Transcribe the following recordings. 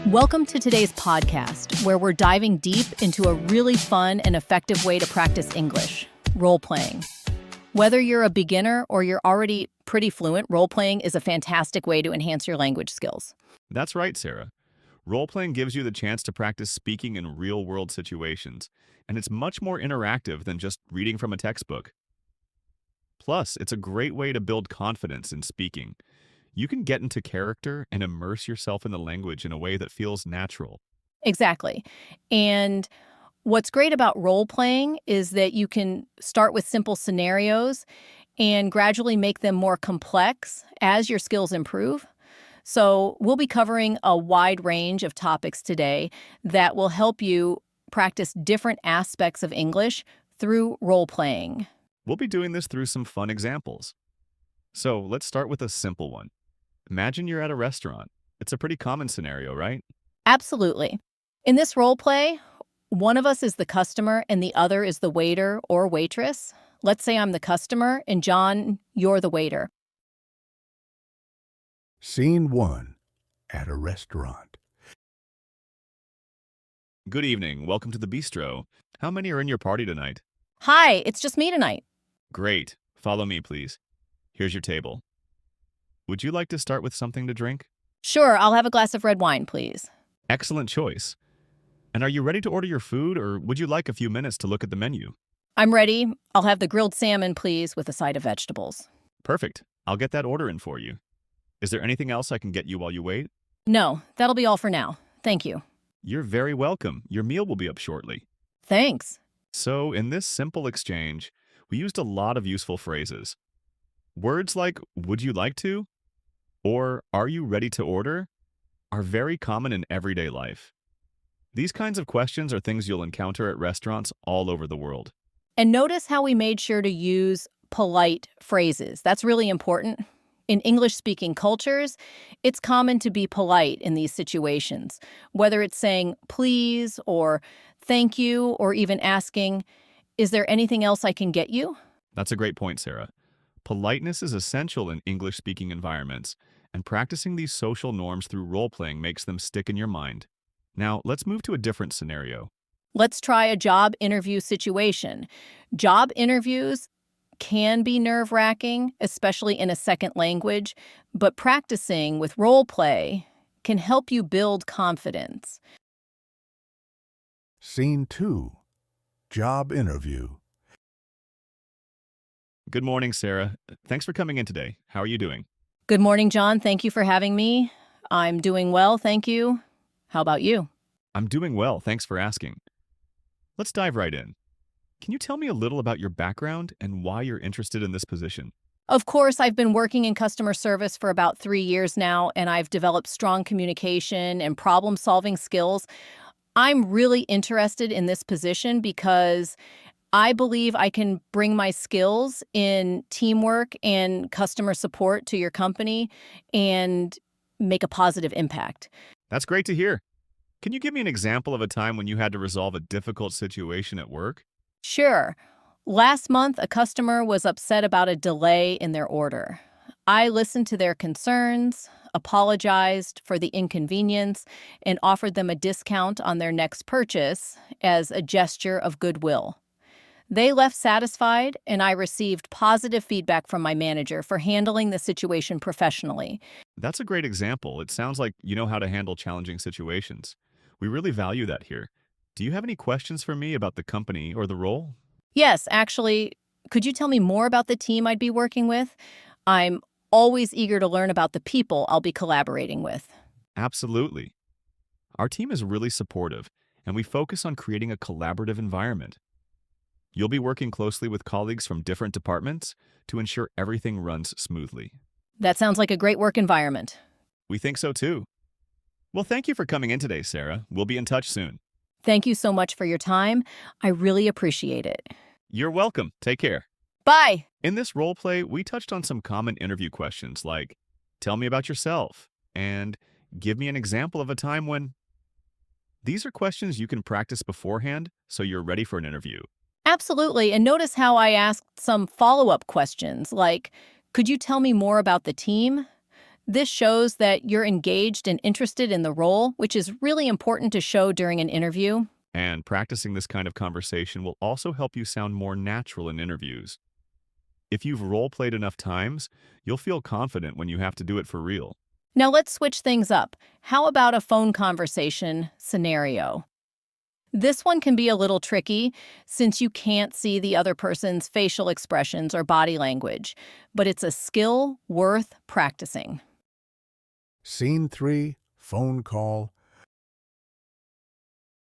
Welcome to today's podcast, where we're diving deep into a really fun and effective way to practice English, role-playing. Whether you're a beginner or you're already pretty fluent, role-playing is a fantastic way to enhance your language skills. That's right, Sarah. Role-playing gives you the chance to practice speaking in real-world situations, and it's much more interactive than just reading from a textbook. Plus, it's a great way to build confidence in speaking. You can get into character and immerse yourself in the language in a way that feels natural. Exactly. And what's great about role-playing is that you can start with simple scenarios and gradually make them more complex as your skills improve. So we'll be covering a wide range of topics today that will help you practice different aspects of English through role-playing. We'll be doing this through some fun examples. So let's start with a simple one. Imagine you're at a restaurant. It's a pretty common scenario, right? Absolutely. In this role play, one of us is the customer and the other is the waiter or waitress. Let's say I'm the customer and John, you're the waiter. Scene 1. At a restaurant. Good evening. Welcome to the bistro. How many are in your party tonight? Hi, it's just me tonight. Great. Follow me, please. Here's your table. Would you like to start with something to drink? Sure, I'll have a glass of red wine, please. Excellent choice. And are you ready to order your food, or would you like a few minutes to look at the menu? I'm ready. I'll have the grilled salmon, please, with a side of vegetables. Perfect. I'll get that order in for you. Is there anything else I can get you while you wait? No, that'll be all for now. Thank you. You're very welcome. Your meal will be up shortly. Thanks. So, in this simple exchange, we used a lot of useful phrases. Words like, would you like to? Or, are you ready to order? Are very common in everyday life. These kinds of questions are things you'll encounter at restaurants all over the world. And notice how we made sure to use polite phrases. That's really important. In English-speaking cultures, it's common to be polite in these situations, whether it's saying please or thank you or even asking, is there anything else I can get you? That's a great point, Sarah. Politeness is essential in English-speaking environments, and practicing these social norms through role-playing makes them stick in your mind. Now, let's move to a different scenario. Let's try a job interview situation. Job interviews can be nerve-wracking, especially in a second language, but practicing with role play can help you build confidence. Scene 2. Job interview. Good morning, Sarah. Thanks for coming in today. How are you doing? Good morning, John. Thank you for having me. I'm doing well, thank you. How about you? I'm doing well. Thanks for asking. Let's dive right in. Can you tell me a little about your background and why you're interested in this position? Of course, I've been working in customer service for about 3 years now, and I've developed strong communication and problem-solving skills. I'm really interested in this position because I believe I can bring my skills in teamwork and customer support to your company and make a positive impact. That's great to hear. Can you give me an example of a time when you had to resolve a difficult situation at work? Sure. Last month, a customer was upset about a delay in their order. I listened to their concerns, apologized for the inconvenience, and offered them a discount on their next purchase as a gesture of goodwill. They left satisfied, and I received positive feedback from my manager for handling the situation professionally. That's a great example. It sounds like you know how to handle challenging situations. We really value that here. Do you have any questions for me about the company or the role? Yes, actually, could you tell me more about the team I'd be working with? I'm always eager to learn about the people I'll be collaborating with. Absolutely. Our team is really supportive, and we focus on creating a collaborative environment. You'll be working closely with colleagues from different departments to ensure everything runs smoothly. That sounds like a great work environment. We think so too. Well, thank you for coming in today, Sarah. We'll be in touch soon. Thank you so much for your time. I really appreciate it. You're welcome. Take care. Bye! In this role play, we touched on some common interview questions like, tell me about yourself, and give me an example of a time when... These are questions you can practice beforehand so you're ready for an interview. Absolutely. And notice how I asked some follow-up questions like, could you tell me more about the team? This shows that you're engaged and interested in the role, which is really important to show during an interview. And practicing this kind of conversation will also help you sound more natural in interviews. If you've role played enough times, you'll feel confident when you have to do it for real. Now let's switch things up. How about a phone conversation scenario? This one can be a little tricky since you can't see the other person's facial expressions or body language, but it's a skill worth practicing. Scene 3, phone call.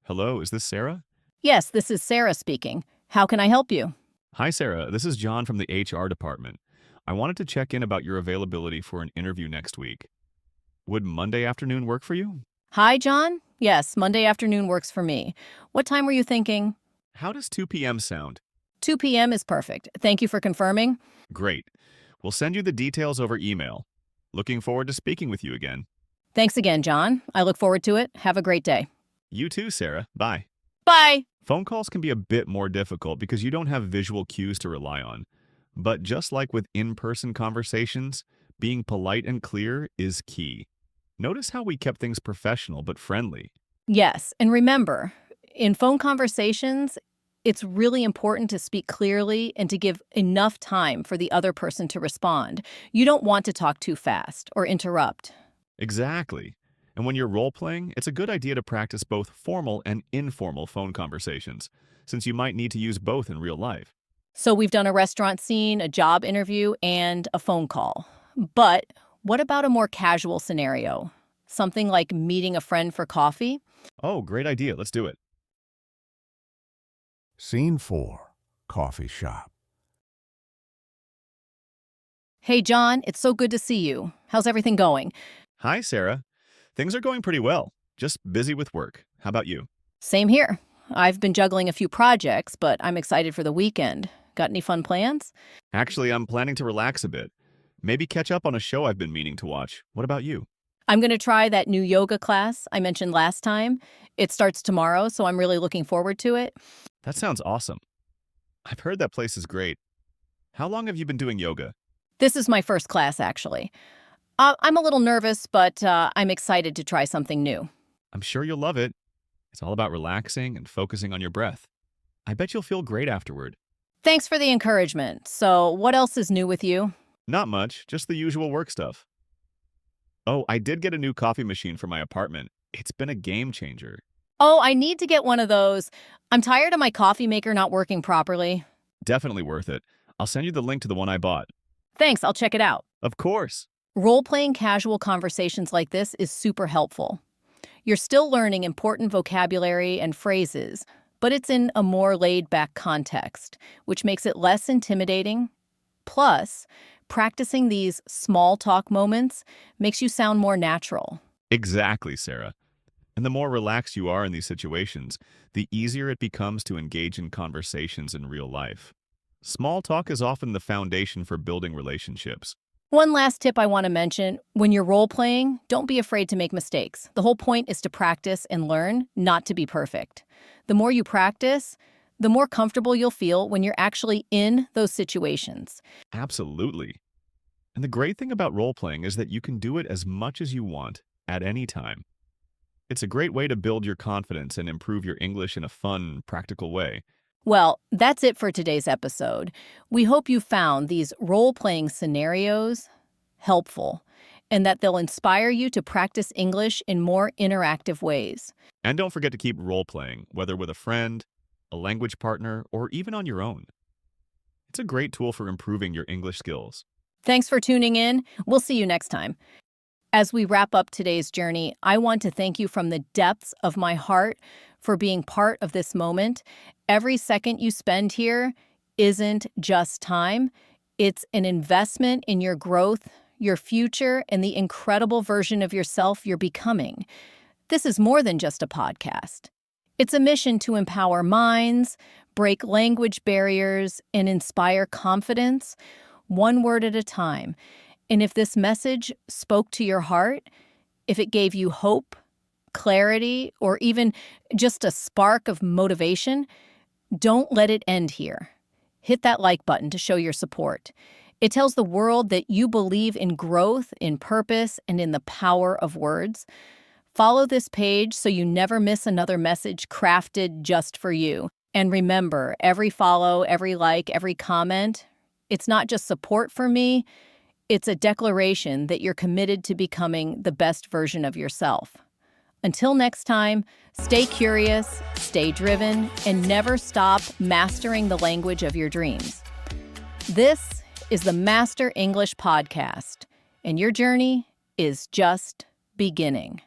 Hello, is this Sarah? Yes, this is Sarah speaking. How can I help you? Hi, Sarah. This is John from the HR department. I wanted to check in about your availability for an interview next week. Would Monday afternoon work for you? Hi, John. Yes, Monday afternoon works for me. What time were you thinking? How does 2 p.m. sound? 2 p.m. is perfect. Thank you for confirming. Great. We'll send you the details over email. Looking forward to speaking with you again. Thanks again, John. I look forward to it. Have a great day. You too, Sarah. Bye. Bye. Phone calls can be a bit more difficult because you don't have visual cues to rely on. But just like with in-person conversations, being polite and clear is key. Notice how we kept things professional but friendly. Yes, and remember, in phone conversations, it's really important to speak clearly and to give enough time for the other person to respond. You don't want to talk too fast or interrupt. Exactly. And when you're role-playing, it's a good idea to practice both formal and informal phone conversations, since you might need to use both in real life. So we've done a restaurant scene, a job interview, and a phone call. But what about a more casual scenario? Something like meeting a friend for coffee? Oh, great idea. Let's do it. Scene 4, coffee shop. Hey, John, it's so good to see you. How's everything going? Hi, Sarah. Things are going pretty well. Just busy with work. How about you? Same here. I've been juggling a few projects, but I'm excited for the weekend. Got any fun plans? Actually, I'm planning to relax a bit. Maybe catch up on a show I've been meaning to watch. What about you? I'm going to try that new yoga class I mentioned last time. It starts tomorrow, so I'm really looking forward to it. That sounds awesome. I've heard that place is great. How long have you been doing yoga? This is my first class, actually. I'm a little nervous, but I'm excited to try something new. I'm sure you'll love it. It's all about relaxing and focusing on your breath. I bet you'll feel great afterward. Thanks for the encouragement. So, what else is new with you? Not much, just the usual work stuff. Oh, I did get a new coffee machine for my apartment. It's been a game changer. Oh, I need to get one of those. I'm tired of my coffee maker not working properly. Definitely worth it. I'll send you the link to the one I bought. Thanks, I'll check it out. Of course. Role-playing casual conversations like this is super helpful. You're still learning important vocabulary and phrases, but it's in a more laid-back context, which makes it less intimidating. Plus, practicing these small talk moments makes you sound more natural. Exactly, Sarah. And the more relaxed you are in these situations, the easier it becomes to engage in conversations in real life. Small talk is often the foundation for building relationships. One last tip I want to mention, when you're role-playing, don't be afraid to make mistakes. The whole point is to practice and learn, not to be perfect. The more you practice, the more comfortable you'll feel when you're actually in those situations. Absolutely. And the great thing about role-playing is that you can do it as much as you want, at any time. It's a great way to build your confidence and improve your English in a fun, practical way. Well, that's it for today's episode. We hope you found these role-playing scenarios helpful and that they'll inspire you to practice English in more interactive ways. And don't forget to keep role-playing, whether with a friend, a language partner, or even on your own. It's a great tool for improving your English skills. Thanks for tuning in. We'll see you next time. As we wrap up today's journey, I want to thank you from the depths of my heart for being part of this moment. Every second you spend here isn't just time. It's an investment in your growth, your future, and the incredible version of yourself you're becoming. This is more than just a podcast. It's a mission to empower minds, break language barriers, and inspire confidence, one word at a time. And if this message spoke to your heart, if it gave you hope, clarity, or even just a spark of motivation, don't let it end here. Hit that like button to show your support. It tells the world that you believe in growth, in purpose, and in the power of words. Follow this page so you never miss another message crafted just for you. And remember, every follow, every like, every comment, it's not just support for me, it's a declaration that you're committed to becoming the best version of yourself. Until next time, stay curious, stay driven, and never stop mastering the language of your dreams. This is the Master English Podcast, and your journey is just beginning.